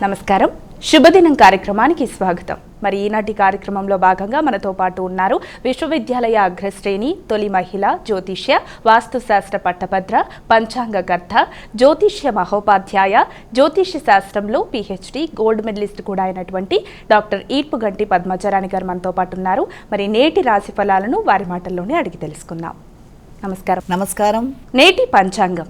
నమస్కారం. శుభదినం కార్యక్రమానికి స్వాగతం. మరి ఈనాటి కార్యక్రమంలో భాగంగా మనతో పాటు ఉన్నారు విశ్వవిద్యాలయ అగ్రశ్రేణి తొలి మహిళ జ్యోతిష్య వాస్తుశాస్త్ర పట్టభద్ర పంచాంగకర్త జ్యోతిష్య మహోపాధ్యాయ జ్యోతిష్య శాస్త్రంలో PhD గోల్డ్ మెడలిస్ట్ కూడా అయినటువంటి డాక్టర్ ఈర్పుగంటి పద్మజరాణి గారు మనతో పాటు ఉన్నారు. మరి నేటి రాశి ఫలాలను వారి మాటల్లోనే అడిగి తెలుసుకుందాం. నమస్కారం. నమస్కారం. నేటి పంచాంగం.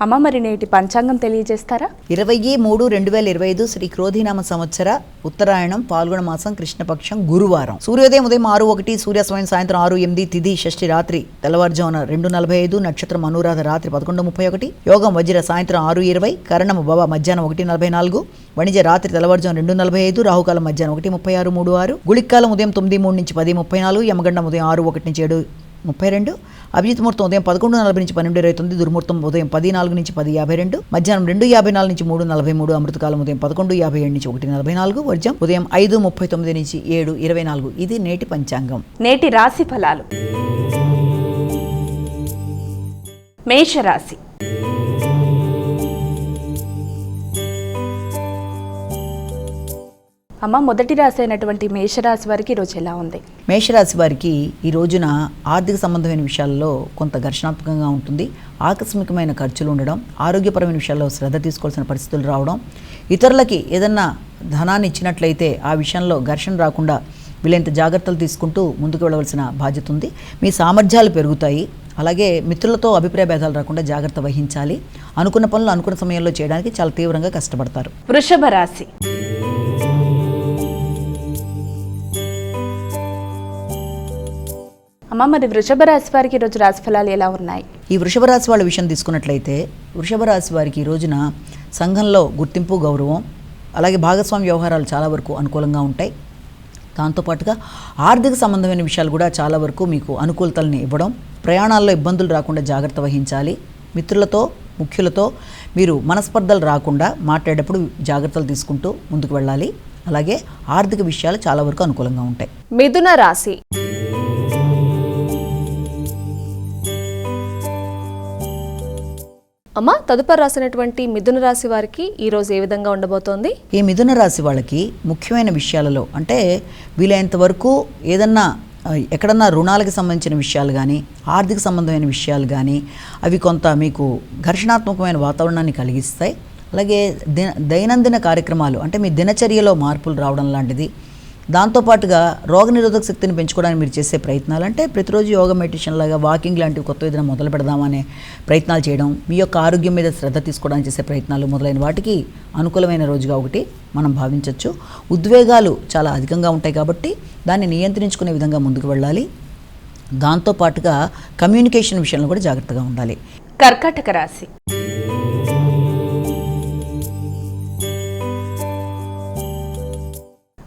అమ్మ, మరి నేటి పంచాంగం తెలియజేస్తారా? 20-3-2025 శ్రీ క్రోధినామ సంవత్సర ఉత్తరాయణం పాల్గొన మాసం కృష్ణపక్షం గురువారం. సూర్యోదయం ఉదయం 6:01, సూర్యాస్తమయం సాయంత్రం 6:08, తిథి షష్ఠి రాత్రి తెల్లవారుజామున 2:45, నక్షత్రం అనురాధ రాత్రి 11:31, యోగం వజ్ర సాయంత్రం 6:20, కరణము భవ మధ్యాహ్నం 1:44, వణిజ రాత్రి తెల్లవారుజామున 2:45, రాహుకాలం మధ్యాహ్నం 1:36, గుళికాలం ఉదయం 9:03 నుంచి 10:34, యమగండం ఉదయం 6:01 నుంచి 7:32, అభిజిత్ ముహూర్తం ఉదయం 11:40 నుంచి 12:29, దుర్ముహూర్తం ఉదయం 10:04 నుంచి 10:52, మధ్యాహ్నం 2:54 నుంచి 3:43, అమృతకాలం ఉదయం 11:57 నుంచి 1:44, వర్జం ఉదయం 5:39 నుంచి 7:24. ఇది నేటి పంచాంగం. నేటి రాశి ఫలాలు. మేషరాశి. అమ్మ, మొదటి రాశి అయినటువంటి మేషరాశి వారికి ఈరోజు ఎలా ఉంది? మేషరాశి వారికి ఈ రోజున ఆర్థిక సంబంధమైన విషయాల్లో కొంత ఘర్షణాత్మకంగా ఉంటుంది. ఆకస్మికమైన ఖర్చులు ఉండడం, ఆరోగ్యపరమైన విషయాల్లో శ్రద్ధ తీసుకోవాల్సిన పరిస్థితులు రావడం, ఇతరులకి ఏదన్నా ధనాన్ని ఇచ్చినట్లయితే ఆ విషయంలో ఘర్షణ రాకుండా వీళ్ళంత జాగ్రత్తలు తీసుకుంటూ ముందుకు వెళ్ళవలసిన బాధ్యత ఉంది. మీ సామర్థ్యాలు పెరుగుతాయి. అలాగే మిత్రులతో అభిప్రాయ భేదాలు రాకుండా జాగ్రత్త వహించాలి. అనుకున్న పనులు అనుకున్న సమయంలో చేయడానికి చాలా తీవ్రంగా కష్టపడతారు. వృషభ రాశి. అమ్మ, మరి వృషభ రాశి వారికి ఈరోజు రాశి ఫలాలు ఎలా ఉన్నాయి? ఈ వృషభ రాశి వాళ్ళ విషయం తీసుకున్నట్లయితే వృషభ రాశి వారికి ఈ రోజున సంఘంలో గుర్తింపు, గౌరవం, అలాగే భాగస్వామ్య వ్యవహారాలు చాలా వరకు అనుకూలంగా ఉంటాయి. దాంతోపాటుగా ఆర్థిక సంబంధమైన విషయాలు కూడా చాలా వరకు మీకు అనుకూలతల్ని ఇవ్వడం, ప్రయాణాల్లో ఇబ్బందులు రాకుండా జాగ్రత్త వహించాలి. మిత్రులతో, ముఖ్యులతో మీరు మనస్పర్ధలు రాకుండా మాట్లాడేటప్పుడు జాగ్రత్తలు తీసుకుంటూ ముందుకు వెళ్ళాలి. అలాగే ఆర్థిక విషయాలు చాలా వరకు అనుకూలంగా ఉంటాయి. మిథున రాశి. అమ్మ, తదుపరి రాసినటువంటి మిథున రాశి వారికి ఈరోజు ఏ విధంగా ఉండబోతోంది? ఈ మిథున రాశి వాళ్ళకి ముఖ్యమైన విషయాలలో అంటే వీలైనంత వరకు ఏదన్నా ఎక్కడన్నా రుణాలకు సంబంధించిన విషయాలు కానీ, ఆర్థిక సంబంధమైన విషయాలు కానీ అవి కొంత మీకు ఘర్షణాత్మకమైన వాతావరణాన్ని కలిగిస్తాయి. అలాగే దైనందిన కార్యక్రమాలు అంటే మీ దినచర్యలో మార్పులు రావడం లాంటిది, దాంతోపాటుగా రోగనిరోధక శక్తిని పెంచుకోవడానికి మీరు చేసే ప్రయత్నాలు అంటే ప్రతిరోజు యోగా, మెడిటేషన్ లాగా వాకింగ్ లాంటివి కొత్త ఏదైనా మొదలు పెడదామనే ప్రయత్నాలు చేయడం, మీ యొక్క ఆరోగ్యం మీద శ్రద్ధ తీసుకోవడానికి చేసే ప్రయత్నాలు మొదలైన వాటికి అనుకూలమైన రోజుగా ఒకటి మనం భావించవచ్చు. ఉద్వేగాలు చాలా అధికంగా ఉంటాయి కాబట్టి దాన్ని నియంత్రించుకునే విధంగా ముందుకు వెళ్ళాలి. దాంతోపాటుగా కమ్యూనికేషన్ విషయంలో కూడా జాగ్రత్తగా ఉండాలి. కర్కాటక రాశి.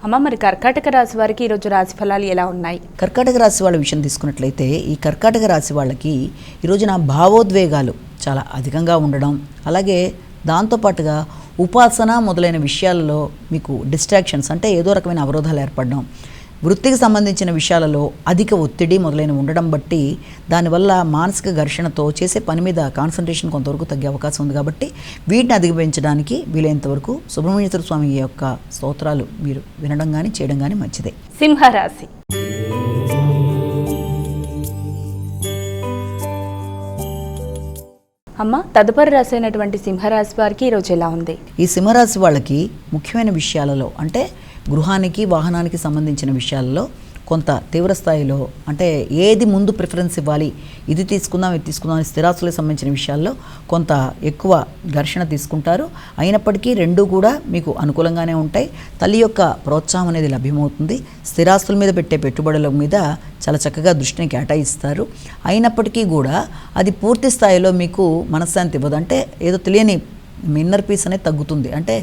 అమ్మ, మరి కర్కాటక రాశి వారికి ఈరోజు రాశి ఫలాలు ఎలా ఉన్నాయి? కర్కాటక రాశి వాళ్ళ విషయం తీసుకున్నట్లయితే ఈ కర్కాటక రాశి వాళ్ళకి ఈ రోజున భావోద్వేగాలు చాలా అధికంగా ఉండడం, అలాగే దాంతోపాటుగా ఉపాసన మొదలైన విషయాలలో మీకు డిస్ట్రాక్షన్స్ అంటే ఏదో రకమైన అవరోధాలు ఏర్పడడం, వృత్తికి సంబంధించిన విషయాలలో అధిక ఒత్తిడి మొదలైనవి ఉండడం బట్టి దానివల్ల మానసిక ఘర్షణతో చేసే పని మీద కాన్సన్ట్రేషన్ కొంతవరకు తగ్గే అవకాశం ఉంది. కాబట్టి వీటిని అధిగమించడానికి వీలైనంతవరకు సుబ్రహ్మణ్యేశ్వర స్వామి యొక్క స్తోత్రాలు మీరు వినడం కానీ చేయడం కానీ మంచిదే. సింహరాశి. అమ్మ, తదుపరి రాశి అయినటువంటి సింహరాశి వారికి ఈరోజు ఎలా ఉంది? ఈ సింహరాశి వాళ్ళకి ముఖ్యమైన విషయాలలో అంటే గృహానికి, వాహనానికి సంబంధించిన విషయాల్లో కొంత తీవ్ర స్థాయిలో అంటే ఏది ముందు ప్రిఫరెన్స్ ఇవ్వాలి, ఇది తీసుకుందాం ఇది తీసుకుందాం అని స్థిరాస్తులకు సంబంధించిన విషయాల్లో కొంత ఎక్కువ ఘర్షణ తీసుకుంటారు. అయినప్పటికీ రెండూ కూడా మీకు అనుకూలంగానే ఉంటాయి. తల్లి యొక్క ప్రోత్సాహం అనేది లభ్యమవుతుంది. స్థిరాస్తుల మీద పెట్టే పెట్టుబడుల మీద చాలా చక్కగా దృష్టిని కేటాయిస్తారు. అయినప్పటికీ కూడా అది పూర్తి స్థాయిలో మీకు మనశ్శాంతి ఇవ్వదు. అంటే ఏదో తెలియని ఇన్నర్ పీస్ అనేది తగ్గుతుంది. అంటే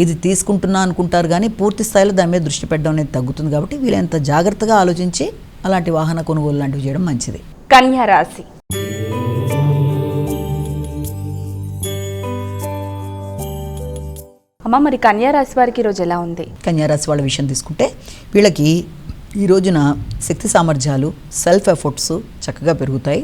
ఇది తీసుకుంటున్నా అనుకుంటారు కానీ పూర్తి స్థాయిలో దాని మీద దృష్టి పెట్టడం అనేది తగ్గుతుంది. కాబట్టి వీళ్ళంత జాగ్రత్తగా ఆలోచించి అలాంటి వాహన కొనుగోలు లాంటివి చేయడం మంచిది. కన్యా రాశి. అమ్మ, మరి కన్యా రాశి వారికి ఈరోజు ఎలా ఉంది? కన్యా రాశి వాళ్ళ విషయం తీసుకుంటే వీళ్ళకి ఈ రోజున శక్తి సామర్థ్యాలు, సెల్ఫ్ ఎఫర్ట్స్ చక్కగా పెరుగుతాయి.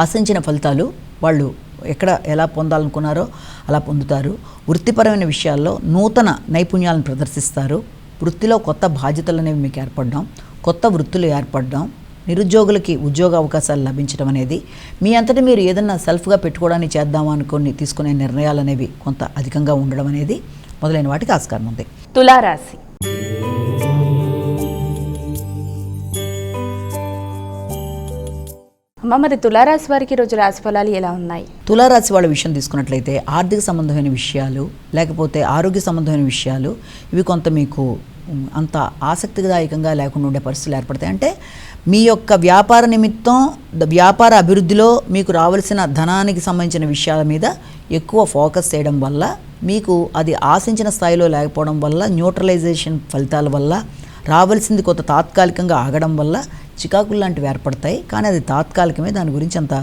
ఆశించిన ఫలితాలు వాళ్ళు ఎక్కడ ఎలా పొందాలనుకున్నారో అలా పొందుతారు. వృత్తిపరమైన విషయాల్లో నూతన నైపుణ్యాలను ప్రదర్శిస్తారు. వృత్తిలో కొత్త బాధ్యతలు అనేవి మీకు ఏర్పడడం, కొత్త వృత్తులు ఏర్పడడం, నిరుద్యోగులకి ఉద్యోగ అవకాశాలు లభించడం అనేది, మీ అంతటి మీరు ఏదన్నా సెల్ఫ్గా పెట్టుకోవడానికి చేద్దామా అనుకుని తీసుకునే నిర్ణయాలు అనేవి కొంత అధికంగా ఉండడం అనేది మొదలైన వాటికి ఆస్కారం ఉంది. తులారాశి. అమ్మ, మరి తులారాశి వారికి ఈరోజు రాశి ఫలాలు ఎలా ఉన్నాయి? తులారాశి వాళ్ళ విషయం తీసుకున్నట్లయితే ఆర్థిక సంబంధమైన విషయాలు, లేకపోతే ఆరోగ్య సంబంధమైన విషయాలు, ఇవి కొంత మీకు అంత ఆసక్తిదాయకంగా లేకుండా ఉండే పరిస్థితులు ఏర్పడతాయి. అంటే మీ యొక్క వ్యాపార నిమిత్తం, వ్యాపార అభివృద్ధిలో మీకు రావాల్సిన ధనానికి సంబంధించిన విషయాల మీద ఎక్కువ ఫోకస్ చేయడం వల్ల, మీకు అది ఆశించిన స్థాయిలో లేకపోవడం వల్ల, న్యూట్రలైజేషన్ ఫలితాల వల్ల, రావాల్సింది కొంత తాత్కాలికంగా ఆగడం వల్ల చికాకులు లాంటివి ఏర్పడతాయి. కానీ అది తాత్కాలికమే, దాని గురించి అంత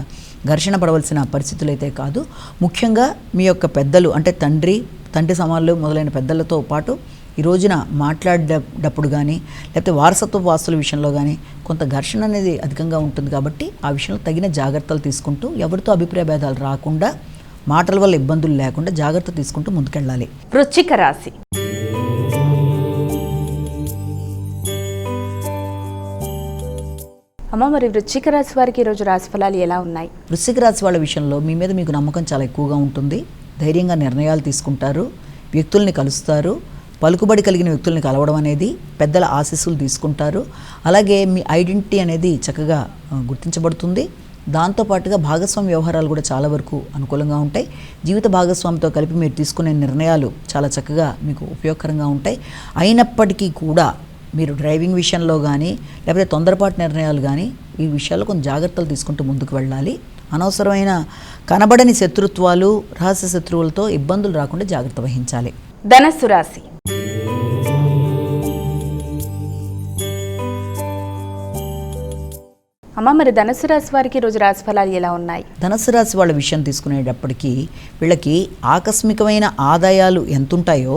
ఘర్షణ పడవలసిన పరిస్థితులు అయితే కాదు. ముఖ్యంగా మీ యొక్క పెద్దలు అంటే తండ్రి సమానులు మొదలైన పెద్దలతో పాటు ఈ రోజున మాట్లాడేటప్పుడు కానీ, లేకపోతే వారసత్వ వాస్తుల విషయంలో కానీ కొంత ఘర్షణ అనేది అధికంగా ఉంటుంది. కాబట్టి ఆ విషయంలో తగిన జాగ్రత్తలు తీసుకుంటూ, ఎవరితో అభిప్రాయ భేదాలు రాకుండా, మాటల వల్ల ఇబ్బందులు లేకుండా జాగ్రత్త తీసుకుంటూ ముందుకెళ్ళాలి. వృశ్చిక రాశి. అమ్మ, మరి వృశ్చిక రాశి వారికి ఈరోజు రాశి ఫలాలు ఎలా ఉన్నాయి? వృశ్చిక రాశి వాళ్ళ విషయంలో మీ మీద మీకు నమ్మకం చాలా ఎక్కువగా ఉంటుంది. ధైర్యంగా నిర్ణయాలు తీసుకుంటారు, వ్యక్తుల్ని కలుస్తారు, పలుకుబడి కలిగిన వ్యక్తుల్ని కలవడం అనేది, పెద్దల ఆశీస్సులు తీసుకుంటారు. అలాగే మీ ఐడెంటిటీ అనేది చక్కగా గుర్తించబడుతుంది. దాంతోపాటుగా భాగస్వామి వ్యవహారాలు కూడా చాలా వరకు అనుకూలంగా ఉంటాయి. జీవిత భాగస్వామితో కలిపి మీరు తీసుకునే నిర్ణయాలు చాలా చక్కగా మీకు ఉపయోగకరంగా ఉంటాయి. అయినప్పటికీ కూడా మీరు డ్రైవింగ్ విషయంలో కానీ, లేకపోతే తొందరపాటు నిర్ణయాలు కానీ, ఈ విషయాల్లో కొంచెం జాగ్రత్తలు తీసుకుంటూ ముందుకు వెళ్ళాలి. అనవసరమైన కనబడని శత్రుత్వాలు, రహస్య శత్రువులతో ఇబ్బందులు రాకుండా జాగ్రత్త వహించాలి. ధనస్సు రాశి. అమ్మ, మరి ధనుసు రాశి వారికి ఈరోజు రాశి ఫలాలు ఎలా ఉన్నాయి? ధనుసు రాశి వాళ్ళ విషయం తీసుకునేటప్పటికీ వీళ్ళకి ఆకస్మికమైన ఆదాయాలు ఎంత ఉంటాయో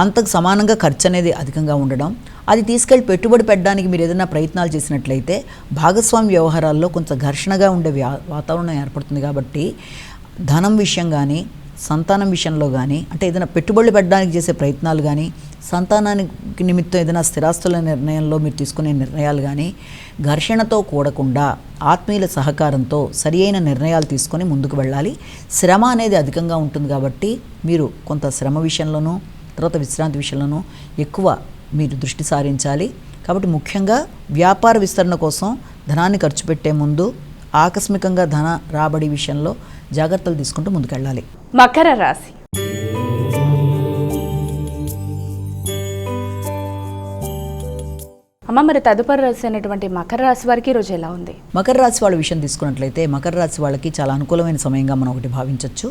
అంతకు సమానంగా ఖర్చు అనేది అధికంగా ఉండడం, అది తీసుకెళ్ళి పెట్టుబడి పెట్టడానికి మీరు ఏదైనా ప్రయత్నాలు చేసినట్లయితే భాగస్వామి వ్యవహారాల్లో కొంచెం ఘర్షణగా ఉండే వాతావరణం ఏర్పడుతుంది. కాబట్టి ధనం విషయం కానీ, సంతానం విషయంలో కానీ, అంటే ఏదైనా పెట్టుబడులు పెట్టడానికి చేసే ప్రయత్నాలు కానీ, సంతానానికి నిమిత్తం ఏదైనా స్థిరాస్తుల నిర్ణయంలో మీరు తీసుకునే నిర్ణయాలు కానీ ఘర్షణతో కూడకుండా ఆత్మీయుల సహకారంతో సరి అయిన నిర్ణయాలు తీసుకొని ముందుకు వెళ్ళాలి. శ్రమ అనేది అధికంగా ఉంటుంది కాబట్టి మీరు కొంత శ్రమ విషయంలోనూ, తర్వాత విశ్రాంతి విషయంలోనూ ఎక్కువ మీరు దృష్టి సారించాలి. కాబట్టి ముఖ్యంగా వ్యాపార విస్తరణ కోసం ధనాన్ని ఖర్చు పెట్టే ముందు ఆకస్మికంగా ధన రాబడి విషయంలో జాగ్రత్తలు తీసుకుంటూ ముందుకెళ్ళాలి. మకర రాశి. అమ్మ, మరి తదుపరి రాశి అయినటువంటి మకర రాశి వారికి ఈరోజు ఎలా ఉంది? మకర రాశి వాళ్ళ విషయం తీసుకున్నట్లయితే మకర రాశి వాళ్ళకి చాలా అనుకూలమైన సమయంగా మనం ఒకటి భావించవచ్చు.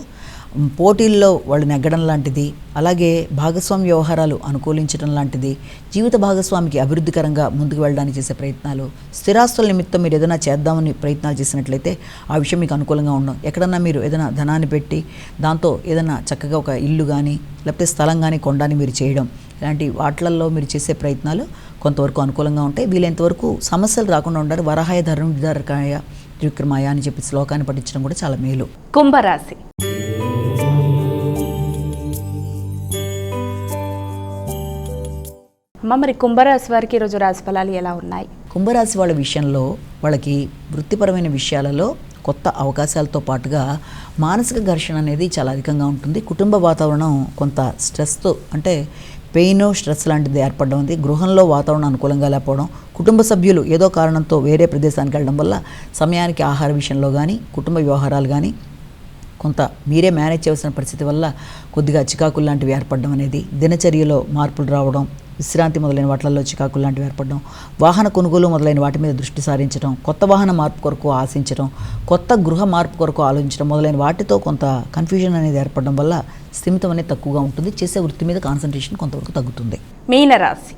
పోటీల్లో వాళ్ళు నెగ్గడం లాంటిది, అలాగే భాగస్వామి వ్యవహారాలు అనుకూలించడం లాంటిది, జీవిత భాగస్వామికి అభివృద్ధికరంగా ముందుకు వెళ్ళడానికి చేసే ప్రయత్నాలు, స్థిరాస్తుల నిమిత్తం మీరు ఏదైనా చేద్దామని ప్రయత్నాలు చేసినట్లయితే ఆ విషయం మీకు అనుకూలంగా ఉండడం, ఎక్కడన్నా మీరు ఏదైనా ధనాన్ని పెట్టి దాంతో ఏదైనా చక్కగా ఒక ఇల్లు కానీ, లేకపోతే స్థలం కానీ కొనడానికి మీరు చేయడం, ఇలాంటి వాటిల్లో మీరు చేసే ప్రయత్నాలు కొంతవరకు అనుకూలంగా ఉంటాయి. వీలైనంతవరకు సమస్యలు రాకుండా ఉండాలి. వరహాయ ధర్మ విధారకాయ త్రివిక్రమాయ అని చెప్పి శ్లోకాన్ని పఠించడం కూడా చాలా మేలు. కుంభరాశి. అమ్మ, మరి కుంభరాశి వారికి ఈరోజు రాశి ఫలాలు ఎలా ఉన్నాయి? కుంభరాశి వాళ్ళ విషయంలో వాళ్ళకి వృత్తిపరమైన విషయాలలో కొత్త అవకాశాలతో పాటుగా మానసిక ఘర్షణ అనేది చాలా అధికంగా ఉంటుంది. కుటుంబ వాతావరణం కొంత స్ట్రెస్తో, అంటే పెయిన్, స్ట్రెస్ లాంటిది ఏర్పడడం ఉంది. గృహంలో వాతావరణం అనుకూలంగా లేకపోవడం, కుటుంబ సభ్యులు ఏదో కారణంతో వేరే ప్రదేశానికి వెళ్ళడం వల్ల సమయానికి ఆహార విషయంలో కానీ, కుటుంబ వ్యవహారాలు కానీ కొంత మీరే మేనేజ్ చేయవలసిన పరిస్థితి వల్ల కొద్దిగా చికాకులు లాంటివి ఏర్పడడం అనేది, దినచర్యలో మార్పులు రావడం, విశ్రాంతి మొదలైన వాటిల్లో చికాకులు లాంటివి ఏర్పడడం, వాహన కొనుగోలు మొదలైన వాటి మీద దృష్టి సారించడం, కొత్త వాహన మార్పు కొరకు ఆశించడం, కొత్త గృహ మార్పు కొరకు ఆలోచించడం మొదలైన వాటితో కొంత కన్ఫ్యూజన్ అనేది ఏర్పడడం వల్ల స్థిమితం అనేది తక్కువగా ఉంటుంది. చేసే వృత్తి మీద కాన్సన్ట్రేషన్ కొంతవరకు తగ్గుతుంది. మీనరాశి.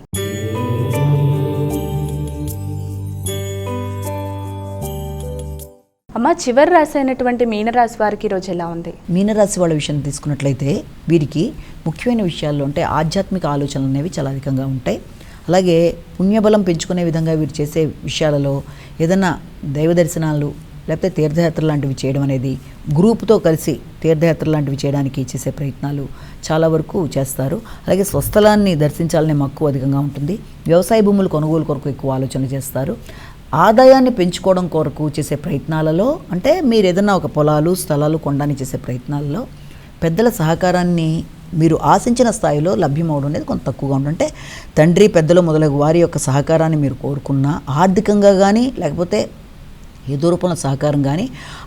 అమ్మ, చివరి రాశి అయినటువంటి మీనరాశి వారికి ఈరోజు ఎలా ఉంది? మీనరాశి వాళ్ళ విషయం తీసుకున్నట్లయితే వీరికి ముఖ్యమైన విషయాల్లో అంటే ఆధ్యాత్మిక ఆలోచనలు అనేవి చాలా అధికంగా ఉంటాయి. అలాగే పుణ్యబలం పెంచుకునే విధంగా వీరు చేసే విషయాలలో ఏదైనా దైవ దర్శనాలు, లేకపోతే తీర్థయాత్ర లాంటివి చేయడం అనేది, గ్రూప్తో కలిసి తీర్థయాత్ర లాంటివి చేయడానికి చేసే ప్రయత్నాలు చాలా వరకు చేస్తారు. అలాగే స్వస్థలాన్ని దర్శించాలనే మక్కువ అధికంగా ఉంటుంది. వ్యవసాయ భూములు కొనుగోలు కొరకు ఎక్కువ ఆలోచనలు చేస్తారు. ఆదాయాన్ని పెంచుకోవడం కొరకు చేసే ప్రయత్నాలలో, అంటే మీరు ఏదైనా ఒక పొలాలు స్థలాలు కొనడానికి చేసే ప్రయత్నాలలో పెద్దల సహకారాన్ని మీరు ఆశించిన స్థాయిలో లభ్యమవడం అనేది కొంత తక్కువగా ఉంటుంది. అంటే తండ్రి పెద్దలు మొదలగు వారి యొక్క సహకారాన్ని మీరు కోరుకున్నా ఆర్థికంగా కానీ లేకపోతే ఏదో రూపంలో సహకారం కానీ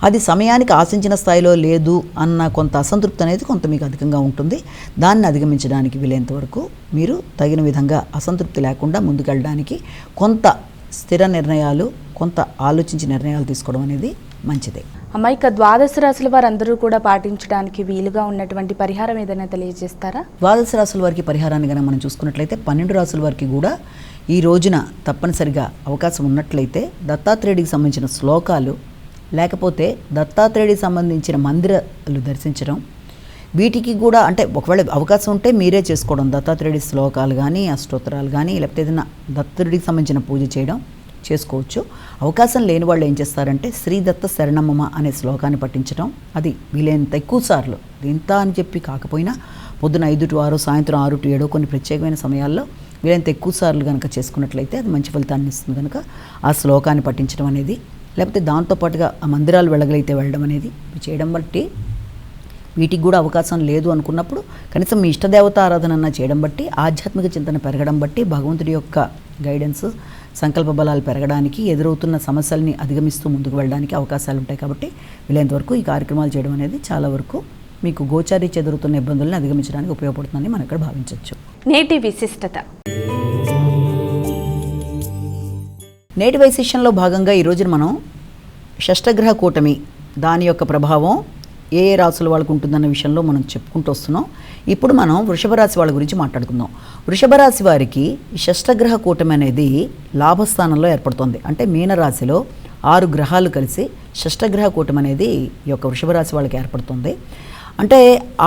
అది సమయానికి ఆశించిన స్థాయిలో లేదు అన్న కొంత అసంతృప్తి అనేది కొంత మీకు అధికంగా ఉంటుంది. దాన్ని అధిగమించడానికి వీలైనంత వరకు మీరు తగిన విధంగా అసంతృప్తి లేకుండా ముందుకెళ్ళడానికి కొంత స్థిర నిర్ణయాలు, కొంత ఆలోచించి నిర్ణయాలు తీసుకోవడం అనేది మంచిదే. అమ్మ, ఇక ద్వాదశ రాశుల వారందరూ కూడా పాటించడానికి వీలుగా ఉన్నటువంటి పరిహారం ఏదైనా తెలియజేస్తారా? ద్వాదశ రాశుల వారికి పరిహారాన్ని కనుక మనం చూసుకున్నట్లయితే 12 రాశుల వారికి కూడా ఈ రోజున తప్పనిసరిగా అవకాశం ఉన్నట్లయితే దత్తాత్రేయుడికి సంబంధించిన శ్లోకాలు, లేకపోతే దత్తాత్రేయుడికి సంబంధించిన మందిరాలు దర్శించడం, వీటికి కూడా అంటే ఒకవేళ అవకాశం ఉంటే మీరే చేసుకోవడం, దత్తాత్రేయుడి శ్లోకాలు కానీ అష్టోత్తరాలు కానీ లేకపోతే ఏదైనా దత్తుడికి సంబంధించిన పూజ చేయడం చేసుకోవచ్చు. అవకాశం లేని వాళ్ళు ఏం చేస్తారంటే శ్రీ దత్త శరణమ్మ అనే శ్లోకాన్ని పఠించడం, అది వీలైనంత ఎక్కువ సార్లు, ఇంత అని చెప్పి కాకపోయినా పొద్దున 5 to 6, సాయంత్రం 6 to 7 కొన్ని ప్రత్యేకమైన సమయాల్లో వీలైనంత ఎక్కువ సార్లు కనుక చేసుకున్నట్లయితే అది మంచి ఫలితాన్ని ఇస్తుంది. కనుక ఆ శ్లోకాన్ని పఠించడం అనేది, లేకపోతే దాంతోపాటుగా ఆ మందిరాలు వెళ్ళగలిగితే వెళ్ళడం అనేది చేయడం బట్టి, వీటికి కూడా అవకాశం లేదు అనుకున్నప్పుడు కనీసం మీ ఇష్టదేవత ఆరాధన చేయడం బట్టి, ఆధ్యాత్మిక చింతన పెరగడం బట్టి, భగవంతుడి యొక్క గైడెన్స్ సంకల్ప బలాలు పెరగడానికి, ఎదురవుతున్న సమస్యల్ని అధిగమిస్తూ ముందుకు వెళ్ళడానికి అవకాశాలు ఉంటాయి. కాబట్టి వీలైనంత వరకు ఈ కార్యక్రమాలు చేయడం అనేది చాలా వరకు మీకు గోచారీత్యా ఎదురవుతున్న ఇబ్బందులను అధిగమించడానికి ఉపయోగపడుతుందని మనం ఇక్కడ భావించవచ్చు. నేటి విశిష్టత. నేటి వైశిష్యంలో భాగంగా ఈ రోజున మనం షష్టగ్రహ కూటమి, దాని యొక్క ప్రభావం ఏ ఏ రాశుల వాళ్ళకు ఉంటుందన్న విషయంలో మనం చెప్పుకుంటూ వస్తున్నాం. ఇప్పుడు మనం వృషభ రాశి వాళ్ళ గురించి మాట్లాడుకుందాం. వృషభ రాశి వారికి షష్టగ్రహ కూటమి అనేది లాభస్థానంలో ఏర్పడుతుంది. అంటే మీనరాశిలో 6 గ్రహాలు కలిసి షష్టగ్రహ కూటమి అనేది ఈ యొక్క వృషభ రాశి వాళ్ళకి ఏర్పడుతుంది. అంటే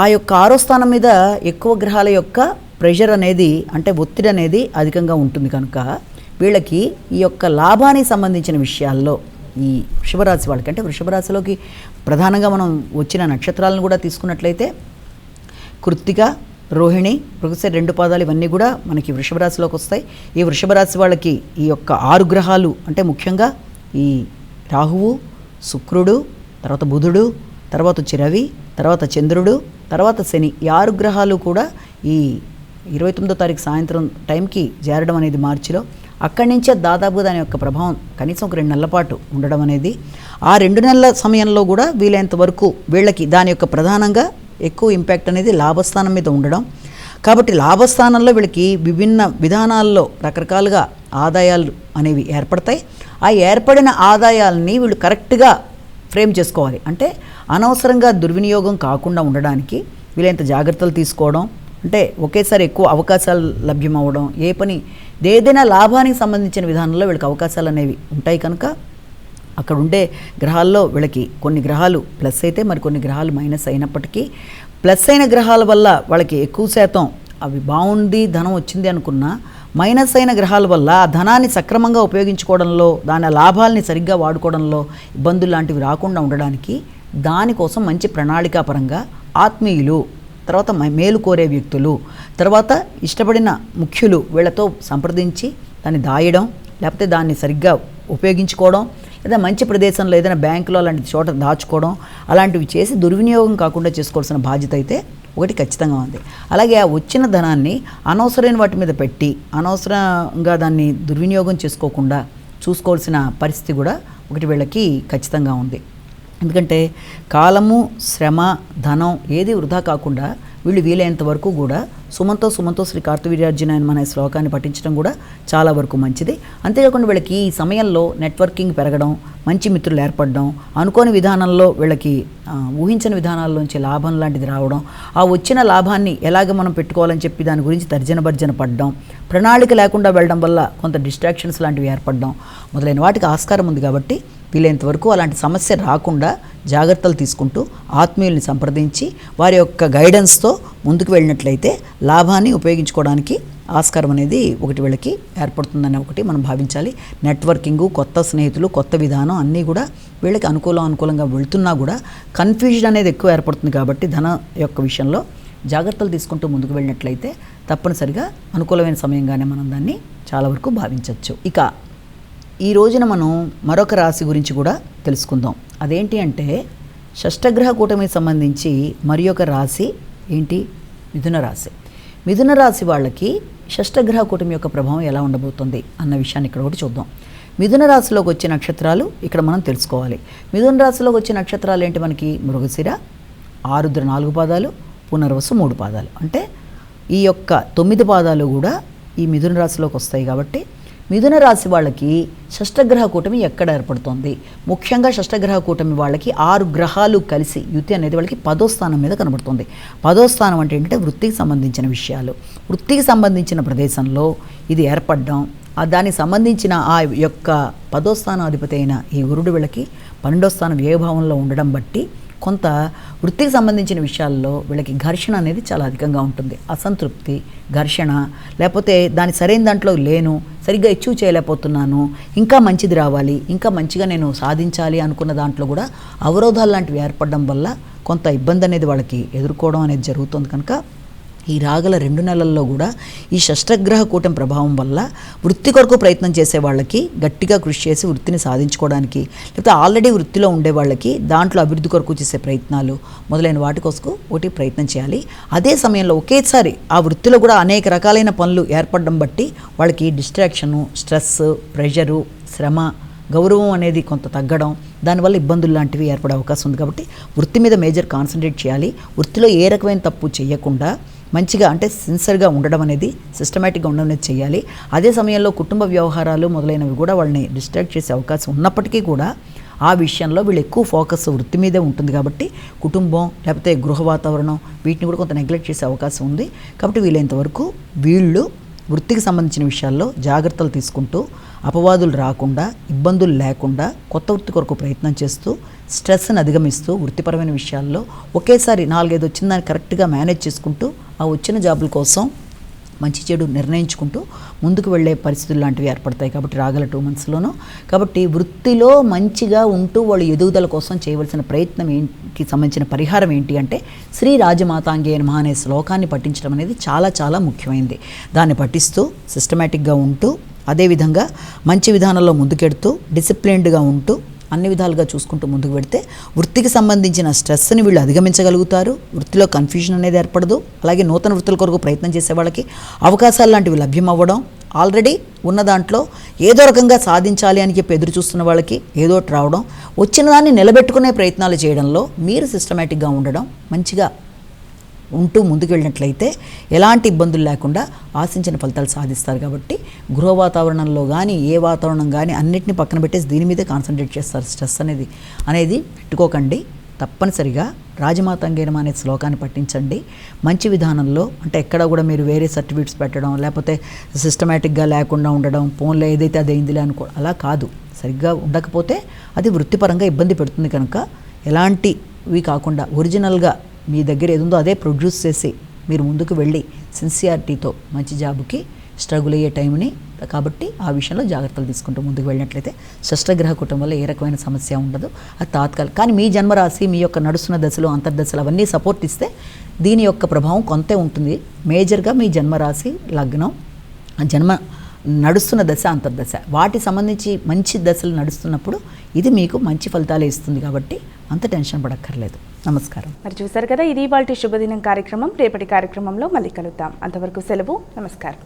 ఆ యొక్క 6వ స్థానం మీద ఎక్కువ గ్రహాల యొక్క ప్రెషర్ అనేది, అంటే ఒత్తిడి అనేది అధికంగా ఉంటుంది. కనుక వీళ్ళకి ఈ యొక్క లాభానికి సంబంధించిన విషయాల్లో ఈ వృషభరాశి వాళ్ళకి, అంటే వృషభరాశిలోకి ప్రధానంగా మనం వచ్చిన నక్షత్రాలను కూడా తీసుకున్నట్లయితే కృత్తిక, రోహిణి, మృగశిర 2 పాదాలు ఇవన్నీ కూడా మనకి వృషభరాశిలోకి వస్తాయి. ఈ వృషభరాశి వాళ్ళకి ఈ యొక్క 6 గ్రహాలు, అంటే ముఖ్యంగా ఈ రాహువు, శుక్రుడు, తర్వాత బుధుడు, తర్వాత రవి, తర్వాత చంద్రుడు, తర్వాత శని, ఈ 6 గ్రహాలు కూడా ఈ 29వ తారీఖు సాయంత్రం టైంకి చేరడం అనేది మార్చిలో, అక్కడి నుంచే దాదాపుగా దాని యొక్క ప్రభావం కనీసం ఒక 2 నెలల పాటు ఉండడం అనేది, ఆ 2 నెలల సమయంలో కూడా వీలైనంత వరకు వీళ్ళకి దాని యొక్క ప్రధానంగా ఎక్కువ ఇంపాక్ట్ అనేది లాభస్థానం మీద ఉండడం. కాబట్టి లాభస్థానంలో వీళ్ళకి విభిన్న విధానాల్లో రకరకాలుగా ఆదాయాలు అనేవి ఏర్పడతాయి. ఆ ఏర్పడిన ఆదాయాలని వీళ్ళు కరెక్ట్గా ఫ్రేమ్ చేసుకోవాలి. అంటే అనవసరంగా దుర్వినియోగం కాకుండా ఉండడానికి వీలైనంత జాగ్రత్తలు తీసుకోవడం, అంటే ఒకేసారి ఎక్కువ అవకాశాలు లభ్యమవ్వడం, ఏ పని ఏదైనా లాభానికి సంబంధించిన విధానంలో వీళ్ళకి అవకాశాలు అనేవి ఉంటాయి. కనుక అక్కడ ఉండే గ్రహాల్లో వీళ్ళకి కొన్ని గ్రహాలు ప్లస్ అయితే మరికొన్ని గ్రహాలు మైనస్ అయినప్పటికీ, ప్లస్ అయిన గ్రహాల వల్ల వాళ్ళకి ఎక్కువ శాతం అవి బాగుంది, ధనం వచ్చింది అనుకున్నా, మైనస్ అయిన గ్రహాల వల్ల ఆ ధనాన్ని సక్రమంగా ఉపయోగించుకోవడంలో, దాని లాభాలని సరిగ్గా వాడుకోవడంలో ఇబ్బందులు లాంటివి రాకుండా ఉండడానికి దానికోసం మంచి ప్రణాళికాపరంగా ఆత్మీయులు, తర్వాత మేలు కోరే వ్యక్తులు, తర్వాత ఇష్టపడిన ముఖ్యులు వీళ్ళతో సంప్రదించి దాన్ని దాయడం, లేకపోతే దాన్ని సరిగ్గా ఉపయోగించుకోవడం, లేదా మంచి ప్రదేశంలో ఏదైనా బ్యాంకులో అలాంటి చోట దాచుకోవడం, అలాంటివి చేసి దుర్వినియోగం కాకుండా చేసుకోవాల్సిన బాధ్యత అయితే ఒకటి ఖచ్చితంగా ఉంది. అలాగే ఆ వచ్చిన ధనాన్ని అనవసరమైన వాటి మీద పెట్టి అనవసరంగా దాన్ని దుర్వినియోగం చేసుకోకుండా చూసుకోవాల్సిన పరిస్థితి కూడా ఒకటి వీళ్ళకి ఖచ్చితంగా ఉంది. ఎందుకంటే కాలము, శ్రమ, ధనం ఏది వృధా కాకుండా వీళ్ళు వీలైనంత వరకు కూడా సుమంతో శ్రీ కార్తవీర్యార్జున అనే శ్లోకాన్ని పఠించడం కూడా చాలా వరకు మంచిది. అంతేకాకుండా వీళ్ళకి ఈ సమయంలో నెట్వర్కింగ్ పెరగడం, మంచి మిత్రులు ఏర్పడడం, అనుకోని విధానంలో వీళ్ళకి ఊహించని విధానాల్లోంచి లాభం లాంటిది రావడం, ఆ వచ్చిన లాభాన్ని ఎలాగ మనం పెట్టుకోవాలని చెప్పి దాని గురించి తర్జన పడడం, ప్రణాళిక లేకుండా వెళ్ళడం వల్ల కొంత డిస్ట్రాక్షన్స్ లాంటివి ఏర్పడడం మొదలైన వాటికి ఆస్కారం ఉంది. కాబట్టి వీలైనంత వరకు అలాంటి సమస్య రాకుండా జాగ్రత్తలు తీసుకుంటూ ఆత్మీయుల్ని సంప్రదించి వారి యొక్క గైడెన్స్తో ముందుకు వెళ్ళినట్లయితే లాభాన్ని ఉపయోగించుకోవడానికి ఆస్కారం అనేది ఒకటి వీళ్ళకి ఏర్పడుతుందని ఒకటి మనం భావించాలి. నెట్వర్కింగు, కొత్త స్నేహితులు, కొత్త విధానం అన్నీ కూడా వీళ్ళకి అనుకూలంగా వెళ్తున్నా కూడా కన్ఫ్యూజన్ అనేది ఎక్కువ ఏర్పడుతుంది. కాబట్టి ధన యొక్క విషయంలో జాగ్రత్తలు తీసుకుంటూ ముందుకు వెళ్ళినట్లయితే తప్పనిసరిగా అనుకూలమైన సమయంగానే మనం దాన్ని చాలా వరకు భావించవచ్చు. ఇక ఈ రోజున మనం మరొక రాశి గురించి కూడా తెలుసుకుందాం. అదేంటి అంటే షష్టగ్రహ కూటమికి సంబంధించి మరి ఒక రాశి ఏంటి? మిథున రాశి. మిథున రాశి వాళ్ళకి షష్టగ్రహ కూటమి యొక్క ప్రభావం ఎలా ఉండబోతుంది అన్న విషయాన్ని ఇక్కడ ఒకటి చూద్దాం. మిథున రాశిలోకి వచ్చే నక్షత్రాలు ఇక్కడ మనం తెలుసుకోవాలి. మిథున రాశిలోకి వచ్చే నక్షత్రాలు ఏంటి? మనకి మృగశిర, ఆరుద్ర 4 పాదాలు, పునర్వసు 3 పాదాలు. అంటే ఈ యొక్క 9 పాదాలు కూడా ఈ మిథున రాశిలోకి వస్తాయి. కాబట్టి మిథున రాశి వాళ్ళకి షష్టగ్రహ కూటమి ఎక్కడ ఏర్పడుతుంది? ముఖ్యంగా షష్టగ్రహ కూటమి వాళ్ళకి 6 గ్రహాలు కలిసి యుతి అనేది వాళ్ళకి 10వ స్థానం మీద కనబడుతుంది. 10వ స్థానం అంటే ఏంటంటే వృత్తికి సంబంధించిన విషయాలు, వృత్తికి సంబంధించిన ప్రదేశంలో ఇది ఏర్పడడం, దానికి సంబంధించిన ఆ యొక్క 10వ స్థానాధిపతి అయిన ఈ గురుడు వీళ్ళకి 12వ స్థానం ఏ భావంలో ఉండడం బట్టి కొంత వృత్తికి సంబంధించిన విషయాల్లో వీళ్ళకి ఘర్షణ అనేది చాలా అధికంగా ఉంటుంది. అసంతృప్తి, ఘర్షణ, లేకపోతే దాని సరైన దాంట్లో లేను, సరిగ్గా అచీవ్ చేయలేకపోతున్నాను, ఇంకా మంచిది రావాలి, ఇంకా మంచిగా నేను సాధించాలి అనుకున్న దాంట్లో కూడా అవరోధాలు లాంటివి ఏర్పడడం వల్ల కొంత ఇబ్బంది అనేది వాళ్ళకి ఎదుర్కోవడం అనేది జరుగుతుంది. కనుక ఈ రాగల 2 నెలల్లో కూడా ఈ షష్టగ్రహ కూటమి ప్రభావం వల్ల వృత్తి కొరకు ప్రయత్నం చేసే వాళ్ళకి గట్టిగా కృషి చేసి వృత్తిని సాధించుకోవడానికి, లేకపోతే ఆల్రెడీ వృత్తిలో ఉండే వాళ్ళకి దాంట్లో అభివృద్ధి కొరకు చేసే ప్రయత్నాలు మొదలైన వాటి కోసం ఒకటి ప్రయత్నం చేయాలి. అదే సమయంలో ఒకేసారి ఆ వృత్తిలో కూడా అనేక రకాలైన పనులు ఏర్పడడం బట్టి వాళ్ళకి డిస్ట్రాక్షను, స్ట్రెస్, ప్రెషరు, శ్రమ, గౌరవం అనేది కొంత తగ్గడం, దానివల్ల ఇబ్బందులు లాంటివి ఏర్పడే అవకాశం ఉంది. కాబట్టి వృత్తి మీద మేజర్ కాన్సన్ట్రేట్ చేయాలి. వృత్తిలో ఏ రకమైన తప్పు చేయకుండా మంచిగా అంటే సిన్సియర్గా ఉండడం అనేది, సిస్టమేటిక్గా ఉండడం అనేది చేయాలి. అదే సమయంలో కుటుంబ వ్యవహారాలు మొదలైనవి కూడా వాళ్ళని డిస్ట్రాక్ట్ చేసే అవకాశం ఉన్నప్పటికీ కూడా ఆ విషయంలో వీళ్ళు ఎక్కువ ఫోకస్ వృత్తి మీదే ఉంటుంది. కాబట్టి కుటుంబం లేకపోతే గృహ వాతావరణం వీటిని కూడా కొంత నెగ్లెక్ట్ చేసే అవకాశం ఉంది. కాబట్టి వీలైనంతవరకు వీళ్ళు వృత్తికి సంబంధించిన విషయాల్లో జాగ్రత్తలు తీసుకుంటూ అపవాదులు రాకుండా, ఇబ్బందులు లేకుండా కొత్త వృత్తి కొరకు ప్రయత్నం చేస్తూ స్ట్రెస్ని అధిగమిస్తూ వృత్తిపరమైన విషయాల్లో ఒకేసారి 4-5 వచ్చిన దాన్ని కరెక్ట్గా మేనేజ్ చేసుకుంటూ ఆ వచ్చిన జాబుల కోసం మంచి చెడు నిర్ణయించుకుంటూ ముందుకు వెళ్ళే పరిస్థితులు లాంటివి ఏర్పడతాయి. కాబట్టి రాగల 2 మంత్స్లోనూ కాబట్టి వృత్తిలో మంచిగా ఉంటూ వాళ్ళు ఎదుగుదల కోసం చేయవలసిన ప్రయత్నం ఏంటికి సంబంధించిన పరిహారం ఏంటి అంటే శ్రీ రాజమాతాంగే నమః అనే శ్లోకాన్ని పఠించడం అనేది చాలా చాలా ముఖ్యమైనది. దాన్ని పఠిస్తూ సిస్టమేటిక్గా ఉంటూ అదేవిధంగా మంచి విధానంలో ముందుకెడుతూ డిసిప్లిన్డ్గా ఉంటూ అన్ని విధాలుగా చూసుకుంటూ ముందుకు పెడితే వృత్తికి సంబంధించిన స్ట్రెస్ని వీళ్ళు అధిగమించగలుగుతారు. వృత్తిలో కన్ఫ్యూజన్ అనేది ఏర్పడదు. అలాగే నూతన వృత్తుల కొరకు ప్రయత్నం చేసే వాళ్ళకి అవకాశాలు లాంటివి లభ్యం అవ్వడం, ఆల్రెడీ ఉన్న దాంట్లో ఏదో రకంగా సాధించాలి అని చెప్పి ఎదురు చూస్తున్న వాళ్ళకి ఏదో ఒకటి రావడం, వచ్చిన దాన్ని నిలబెట్టుకునే ప్రయత్నాలు చేయడంలో మీరు సిస్టమేటిక్గా ఉండడం, మంచిగా ఉంటూ ముందుకు వెళ్ళినట్లయితే ఎలాంటి ఇబ్బందులు లేకుండా ఆశించిన ఫలితాలు సాధిస్తారు. కాబట్టి గృహ వాతావరణంలో కానీ ఏ వాతావరణం కానీ అన్నిటిని పక్కన పెట్టేసి దీని మీదే కాన్సన్ట్రేట్ చేస్తారు. స్ట్రెస్ అనేది పెట్టుకోకండి. తప్పనిసరిగా రాజమాతాంగే నమః అనే శ్లోకాన్ని పఠించండి. మంచి విధానంలో అంటే ఎక్కడ కూడా మీరు వేరే సర్టిఫికేట్స్ పెట్టడం, లేకపోతే సిస్టమేటిక్గా లేకుండా ఉండడం, ఫోన్లో ఏదైతే అది అయిందిలే అనుకో, అలా కాదు. సరిగ్గా ఉండకపోతే అది వృత్తిపరంగా ఇబ్బంది పెడుతుంది. కనుక ఎలాంటివి కాకుండా ఒరిజినల్గా మీ దగ్గర ఏదుందో అదే ప్రొడ్యూస్ చేసి మీరు ముందుకు వెళ్ళి సిన్సియారిటీతో మంచి జాబుకి స్ట్రగుల్ అయ్యే టైంని, కాబట్టి ఆ విషయంలో జాగ్రత్తలు తీసుకుంటూ ముందుకు వెళ్ళినట్లయితే షష్టగ్రహ కూటమి వల్ల ఏ రకమైన సమస్య ఉండదు. అది తాత్కాలిక. కానీ మీ జన్మరాశి, మీ యొక్క నడుస్తున్న దశలు, అంతర్దశలు అవన్నీ సపోర్ట్ ఇస్తే దీని యొక్క ప్రభావం కొంతే ఉంటుంది. మేజర్గా మీ జన్మరాశి, లగ్నం, జన్మ నడుస్తున్న దశ, అంతర్దశ వాటి సంబంధించి మంచి దశలు నడుస్తున్నప్పుడు ఇది మీకు మంచి ఫలితాలే ఇస్తుంది. కాబట్టి అంత టెన్షన్ పడక్కర్లేదు. నమస్కారం. మరి చూసారు కదా, ఇది ఇవాల్టి శుభదినం కార్యక్రమం. రేపటి కార్యక్రమంలో మళ్ళీ కలుద్దాం. అంతవరకు సెలవు. నమస్కారం.